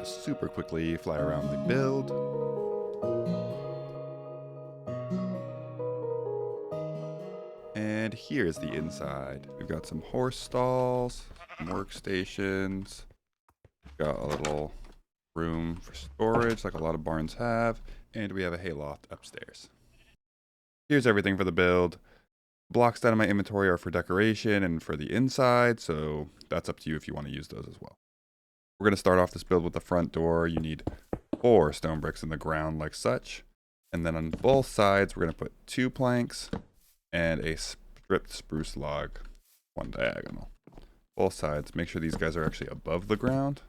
gonna super quickly fly around the build. And here's the inside. We've got some horse stalls, some workstations, got a little room for storage like a lot of barns have, and we have a hayloft upstairs. Here's everything for the build. Blocks down in my inventory are for decoration and for the inside, so that's up to you if you want to use those as well. We're going to start off this build with the front door. You need 4 stone bricks in the ground like such. And then on both sides, we're going to put 2 planks and a stripped spruce log, one diagonal. Both sides. Make sure these guys are actually above the ground.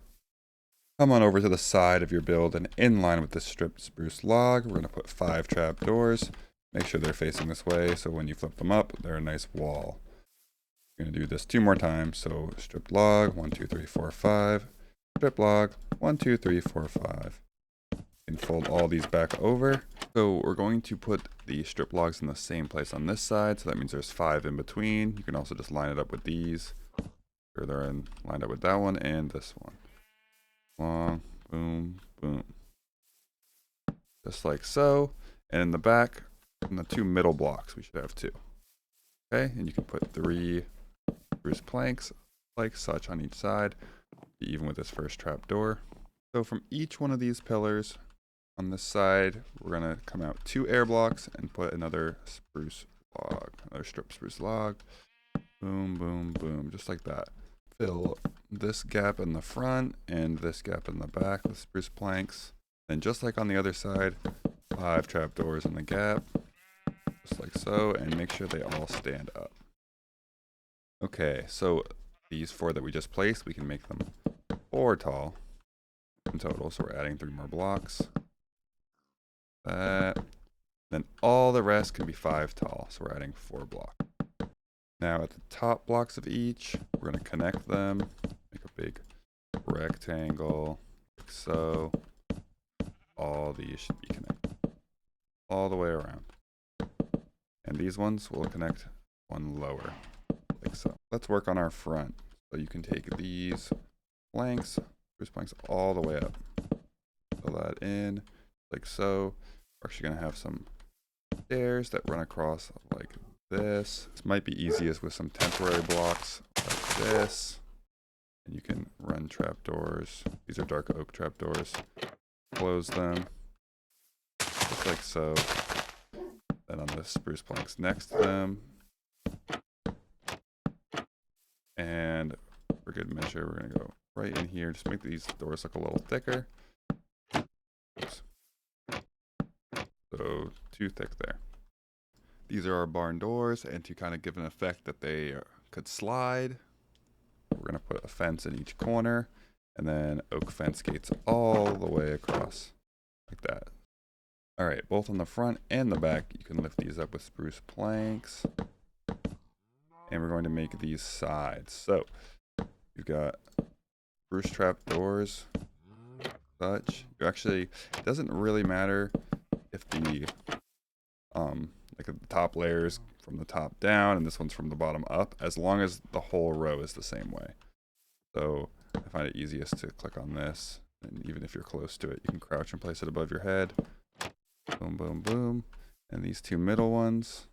Come on over to the side of your build and in line with the stripped spruce log, we're going to put 5 trap doors. Make sure they're facing this way so when you flip them up, they're a nice wall. We're going to do this 2 more times. So stripped log, 1, 2, 3, 4, 5. Strip log, 1, 2, 3, 4, 5. And fold all these back over. So we're going to put the strip logs in the same place on this side. So that means there's 5 in between. You can also just line it up with these. Or they're lined up with that one and this one. Long, boom, boom. Just like so. And in the back, in the 2 middle blocks, we should have 2. Okay, and you can put 3 spruce planks like such on each side, even with this first trap door. So from each one of these pillars on this side, we're gonna come out 2 air blocks and put another spruce log, another strip spruce log. Boom, boom, boom, just like that. Fill this gap in the front and this gap in the back with spruce planks. And just like on the other side, 5 trap doors in the gap, just like so, and make sure they all stand up. Okay, so these 4 that we just placed, we can make them 4 tall in total. So we're adding 3 more blocks. That. Then all the rest can be 5 tall. So we're adding 4 blocks. Now at the top blocks of each, we're going to connect them. Make a big rectangle, like so. All these should be connected all the way around. And these ones will connect one lower, like so. Let's work on our front. So you can take these planks, spruce planks all the way up. Fill that in, like so. We're actually going to have some stairs that run across like this. This might be easiest with some temporary blocks like this. And you can run trapdoors. These are dark oak trapdoors. Close them, just like so. Then on the spruce planks next to them. And for good measure, we're going to go right in here. Just make these doors look a little thicker. Oops. So too thick there. These are our barn doors, and to kind of give an effect that they could slide, we're going to put a fence in each corner, and then oak fence gates all the way across, like that. All right, both on the front and the back, you can lift these up with spruce planks. And we're going to make these sides. So you've got spruce trap doors, such. You actually, it doesn't really matter if the like the top layers from the top down and this one's from the bottom up, as long as the whole row is the same way. So I find it easiest to click on this, and even if you're close to it, you can crouch and place it above your head. Boom, boom, boom. And these 2 middle ones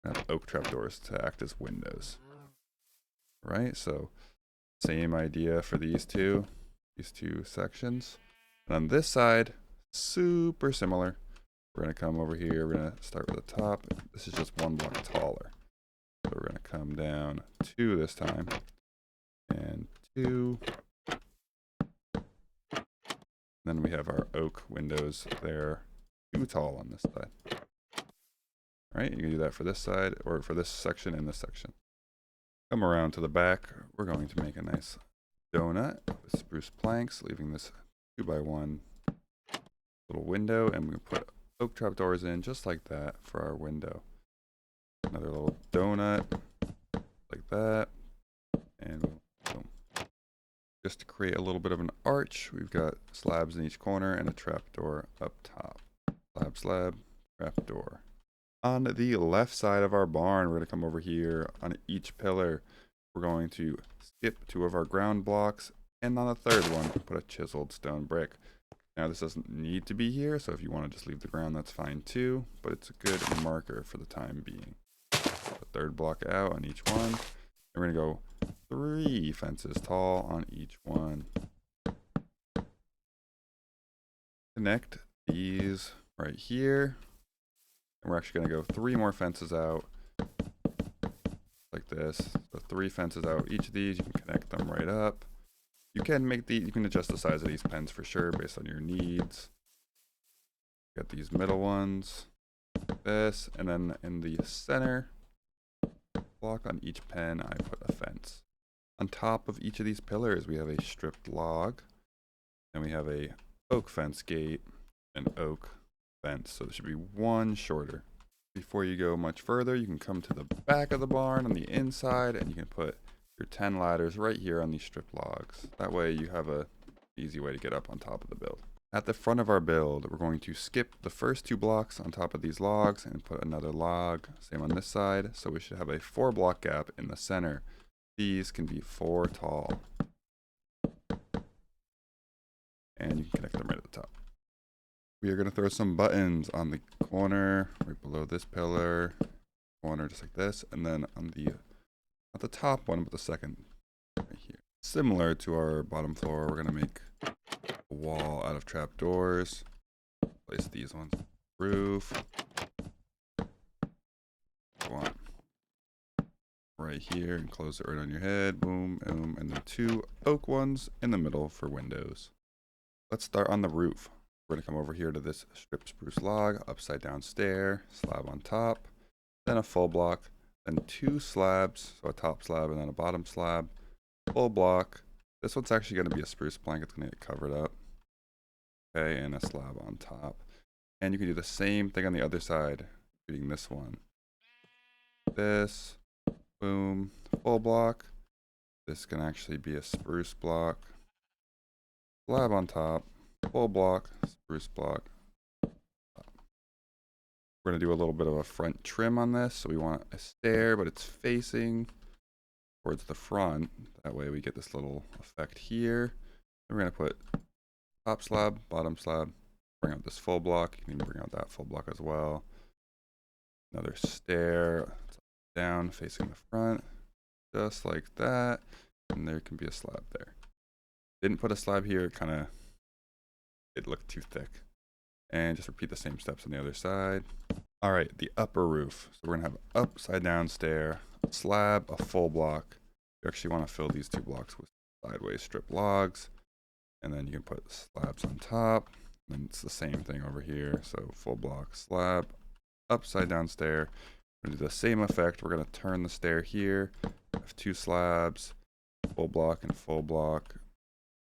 have oak trapdoors to act as windows. Right, so same idea for these two sections. And on this side, super similar. We're going to come over here. We're going to start with the top. This is just 1 block taller. So we're going to come down 2 this time. And 2. Then we have our oak windows there. 2 tall on this side. All right, you can do that for this side, or for this section and this section. Come around to the back. We're going to make a nice donut with spruce planks, leaving this 2x1 little window, and we put oak trapdoors in just like that for our window. Another little donut like that, and boom. Just to create a little bit of an arch, we've got slabs in each corner and a trapdoor up top. Slab, slab, trapdoor. On the left side of our barn, we're going to come over here on each pillar. We're going to skip 2 of our ground blocks And on the third one, put a chiseled stone brick. Now this doesn't need to be here, so if you want to just leave the ground, that's fine too, but it's a good marker for the time being. The third block out on each one. And we're gonna go 3 fences tall on each one. Connect these right here. And we're actually gonna go 3 more fences out like this. So 3 fences out. Each of these, you can connect them right up. You can you can adjust the size of these pens for sure based on your needs. Got these middle ones, like this, and then in the center block on each pen, I put a fence. On top of each of these pillars, we have a stripped log, and we have a oak fence gate, and oak fence. So there should be one shorter. Before you go much further, you can come to the back of the barn on the inside, and you can put your 10 ladders right here on these stripped logs. That way you have a easy way to get up on top of the build. At the front of our build, we're going to skip the first 2 blocks on top of these logs and put another log, same on this side. So we should have a 4 block gap in the center. These can be 4 tall. And you can connect them right at the top. We are going to throw some buttons on the corner, right below this pillar, corner just like this, and then on the not the top one, but the second right here. Similar to our bottom floor, we're going to make a wall out of trapdoors. Place these ones on the roof. One right here and close it right on your head. Boom, boom, and then 2 oak ones in the middle for windows. Let's start on the roof. We're going to come over here to this stripped spruce log, upside down stair, slab on top, then a full block, then 2 slabs, so a top slab and then a bottom slab, full block. This one's actually going to be a spruce plank. It's going to get covered up. Okay, and a slab on top. And you can do the same thing on the other side, reading this one. This, boom, full block. This can actually be a spruce block. Slab on top, full block, spruce block. We're going to do a little bit of a front trim on this. So we want a stair, but it's facing towards the front. That way we get this little effect here. Then we're going to put top slab, bottom slab, bring out this full block. You can even bring out that full block as well. Another stair down facing the front, just like that. And there can be a slab there. Didn't put a slab here, it looked too thick. And just repeat the same steps on the other side. All right, the upper roof. So we're gonna have an upside down stair, a slab, a full block. You actually want to fill these 2 blocks with sideways strip logs. And then you can put slabs on top. And it's the same thing over here. So full block, slab, upside down stair. We're gonna do the same effect. We're gonna turn the stair here. Have 2 slabs, full block and full block.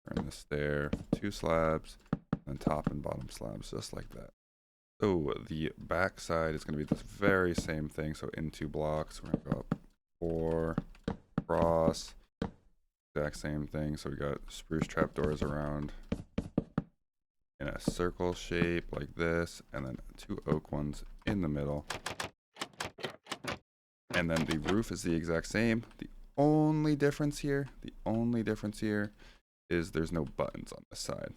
Turn the stair, 2 slabs, and top and bottom slabs, just like that. So the back side is going to be this very same thing. So in 2 blocks, we're going to go up 4, across, exact same thing. So we got spruce trapdoors around in a circle shape like this, and then 2 oak ones in the middle. And then the roof is the exact same. The only difference here is there's no buttons on this side.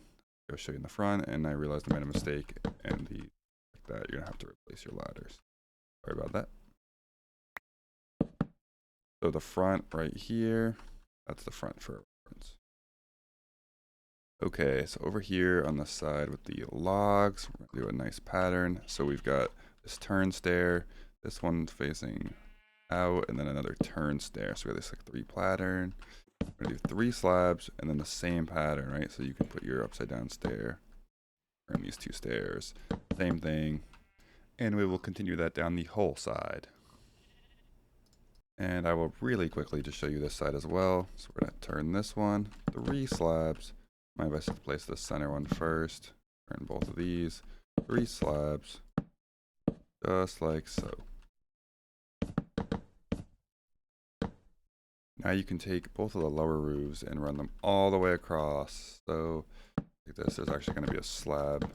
I'll show you in the front, and I realized I made a mistake, and like that, you're gonna have to replace your ladders. Sorry about that. So the front right here, that's the front for reference. Okay, so over here on the side with the logs, we're gonna do a nice pattern. So we've got this turn stair, this one's facing out, and then another turn stair. So we have this like 3 pattern. We're gonna do 3 slabs and then the same pattern, right? So you can put your upside down stair, turn these 2 stairs, same thing, and we will continue that down the whole side. And I will really quickly just show you this side as well. So we're gonna turn this one, 3 slabs. My advice is to place the center one first. Turn both of these, 3 slabs, just like so. Now you can take both of the lower roofs and run them all the way across. So like this, there's actually going to be a slab.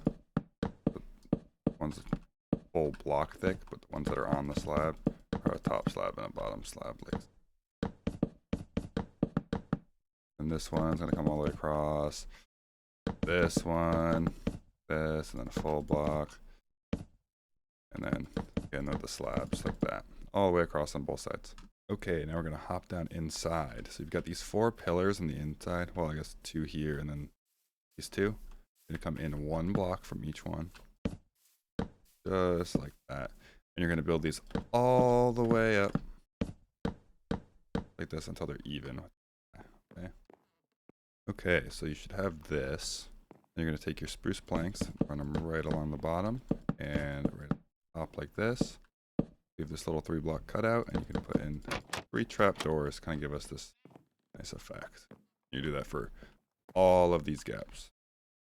The one's full block thick, but the ones that are on the slab are a top slab and a bottom slab. And And this one's gonna come all the way across. This one, this, and then a full block. And then again with the slabs like that. All the way across on both sides. Okay, now we're gonna hop down inside. So you've got these 4 pillars on the inside. Well, I guess 2 here and then these 2. You're gonna come in 1 block from each one. Just like that. And you're gonna build these all the way up. Like this until they're even. Okay. Okay, so you should have this. You're going to take your spruce planks, run them right along the bottom, and right up like this. Leave this little 3-block cutout, and you can put in 3 trap doors, kind of give us this nice effect. You do that for all of these gaps.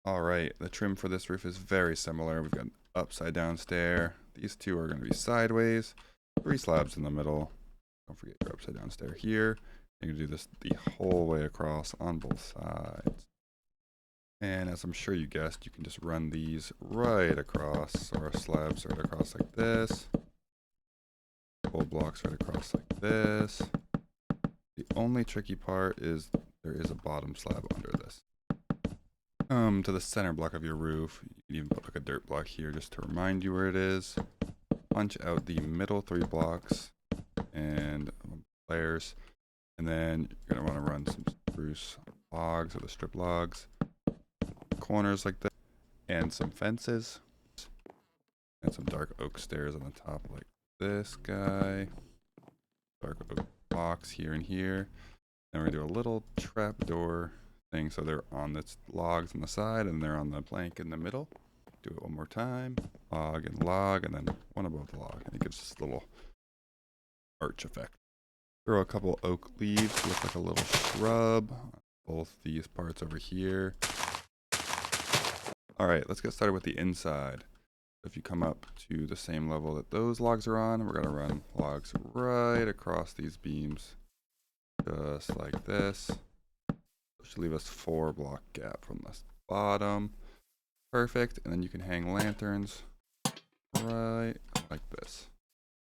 All right, the trim for this roof is very similar. We've got an upside down stair. These 2 are going to be sideways. 3 slabs in the middle. Don't forget your upside down stair here. You can do this the whole way across on both sides. And as I'm sure you guessed, you can just run these right across, or slabs right across like this. Full blocks right across like this. The only tricky part is there is a bottom slab under this. To the center block of your roof, you can even put like a dirt block here just to remind you where it is. Punch out the middle 3 blocks and layers. And then you're going to want to run some spruce logs or the strip logs. Corners like that. And some fences. And some dark oak stairs on the top like this guy. Dark oak blocks here and here. And we're going to do a little trap door thing. So they're on the logs on the side and they're on the plank in the middle. Do it one more time. Log, and then one above the log. And it gives this little arch effect. Throw a couple oak leaves to look like a little shrub. Both these parts over here. Alright, let's get started with the inside. If you come up to the same level that those logs are on, we're going to run logs right across these beams. Just like this. It should leave us 4 block gap from the bottom. Perfect. And then you can hang lanterns right like this.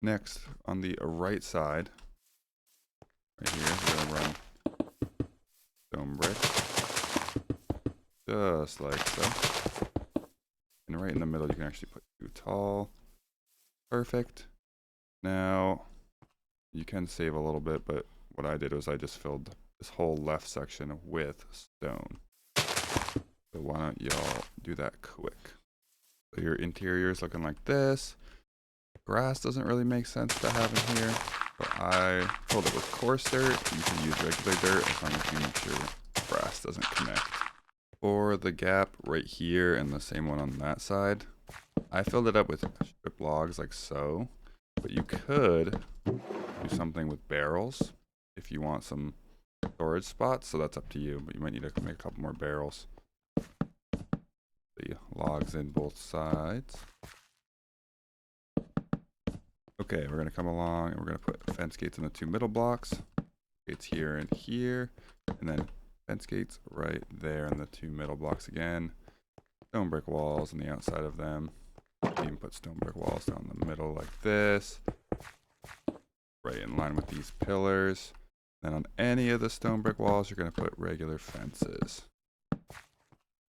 Next, on the right side, right here, we're going to run stone brick. Just like so. And right in the middle, you can actually put 2 tall. Perfect. Now, you can save a little bit, but what I did was I just filled this whole left section with stone. So why don't y'all do that quick? So your interior is looking like this. Grass doesn't really make sense to have in here, but I filled it with coarse dirt. You can use regular dirt as long as you make sure grass doesn't connect. For the gap right here and the same one on that side, I filled it up with strip logs like so, but you could do something with barrels if you want some storage spots, so that's up to you, but you might need to make a couple more barrels. The logs in both sides. Okay, we're going to come along and we're going to put fence gates in the 2 middle blocks. Gates here and here, and then fence gates right there in the 2 middle blocks again. Stone brick walls on the outside of them. You can put stone brick walls down the middle like this. Right in line with these pillars. Then on any of the stone brick walls, you're going to put regular fences.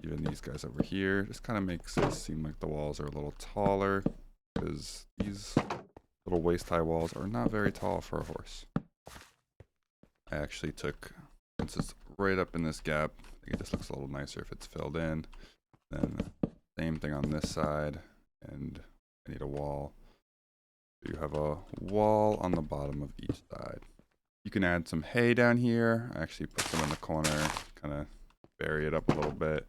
Even these guys over here. Just kind of makes it seem like the walls are a little taller, because these little waist-high walls are not very tall for a horse. I actually took fences right up in this gap. I think it just looks a little nicer if it's filled in. Then same thing on this side, and I need a wall. You have a wall on the bottom of each side. You can add some hay down here. I actually put some in the corner, kind of bury it up a little bit.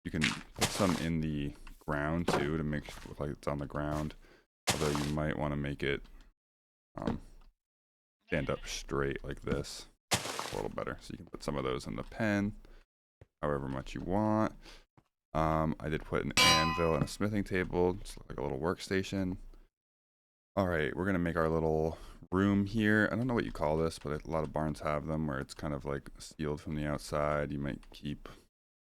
You can put some in the ground too to make it look like it's on the ground. Although you might want to make it stand up straight like this. A little better. So you can put some of those in the pen, however much you want. I did put an anvil and a smithing table, just like a little workstation. All right, we're going to make our little room here. I don't know what you call this, but a lot of barns have them where it's kind of like sealed from the outside. You might keep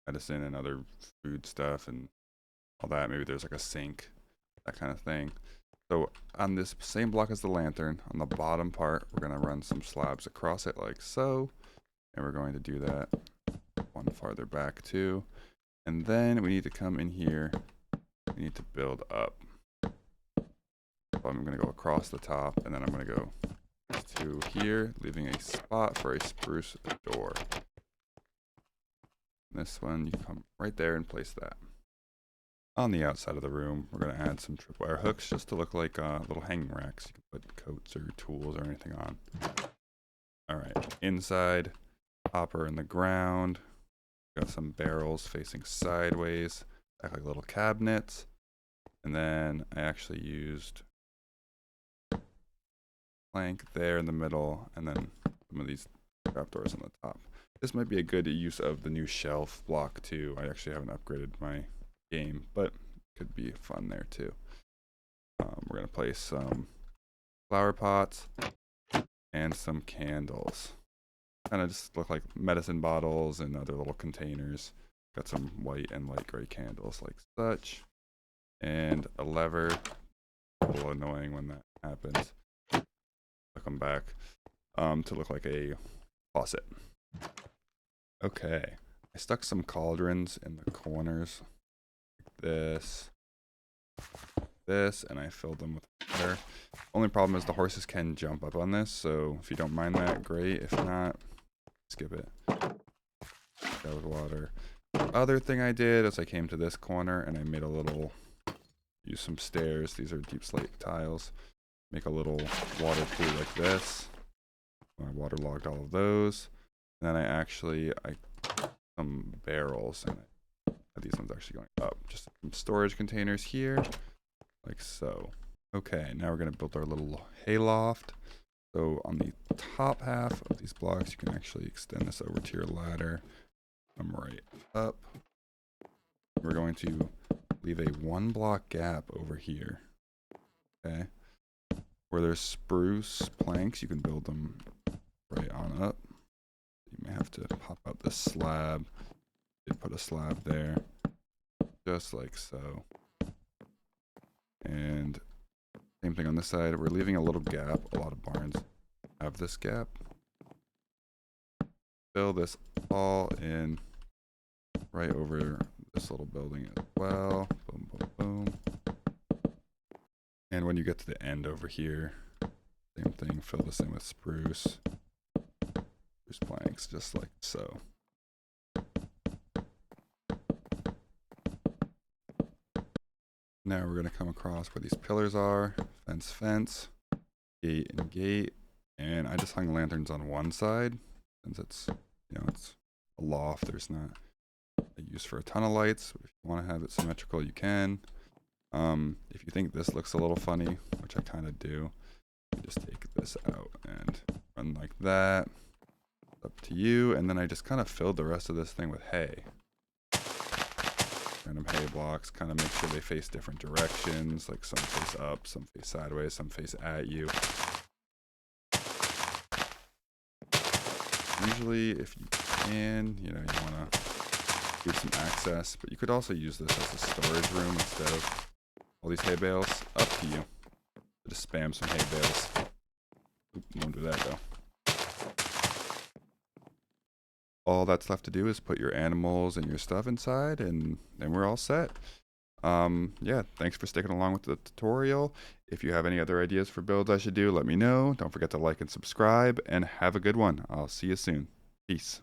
medicine and other food stuff and all that. Maybe there's like a sink, that kind of thing. So on this same block as the lantern, on the bottom part, we're going to run some slabs across it like so. And we're going to do that one farther back too. And then we need to come in here. We need to build up. So I'm going to go across the top, and then I'm going to go to here, leaving a spot for a spruce door. This one, you come right there and place that. On the outside of the room, we're going to add some tripwire hooks just to look like little hanging racks. You can put coats or tools or anything on. All right, inside, hopper in the ground. Got some barrels facing sideways, act like little cabinets. And then I actually used plank there in the middle, and then some of these trapdoors on the top. This might be a good use of the new shelf block too. I actually haven't upgraded my game, but it could be fun there too. We're gonna place some flower pots and some candles. Kind of just look like medicine bottles and other little containers. Got some white and light gray candles like such. And a lever. A little annoying when that happens. I'll come back to look like a faucet. Okay. I stuck some cauldrons in the corners. Like this, and I filled them with water. Only problem is the horses can jump up on this, so if you don't mind that, great. If not, skip it. That with water. The other thing I did is I came to this corner and I made a little, use some stairs. These are deep slate tiles. Make a little water pool like this. I waterlogged all of those. And then I some barrels, and these ones actually going up. Just some storage containers here, like so. Okay, now we're gonna build our little hayloft. So on the top half of these blocks, you can actually extend this over to your ladder. Come right up. We're going to leave a 1 block gap over here. Okay. Where there's spruce planks, you can build them right on up. You may have to pop out this slab. Did put a slab there, just like so. And same thing on this side. We're leaving a little gap. A lot of barns have this gap. Fill this all in right over this little building as well. Boom, boom, boom. And when you get to the end over here, same thing. Fill this in with spruce. Spruce planks, just like so. Now we're going to come across where these pillars are. Fence, gate and gate. And I just hung lanterns on one side since it's, it's a loft. There's not a use for a ton of lights. If you want to have it symmetrical, you can. If you think this looks a little funny, which I kind of do, you just take this out and run like that. It's up to you. And then I just kind of filled the rest of this thing with hay. Random hay blocks, kind of make sure they face different directions, like some face up, some face sideways, some face at you. Usually, if you can, you want to give some access, but you could also use this as a storage room instead of all these hay bales. Up to you. Just spam some hay bales. Oop, won't do that though. All that's left to do is put your animals and your stuff inside, and then we're all set. Yeah, thanks for sticking along with the tutorial. If you have any other ideas for builds I should do, let me know. Don't forget to like and subscribe, and have a good one. I'll see you soon. Peace.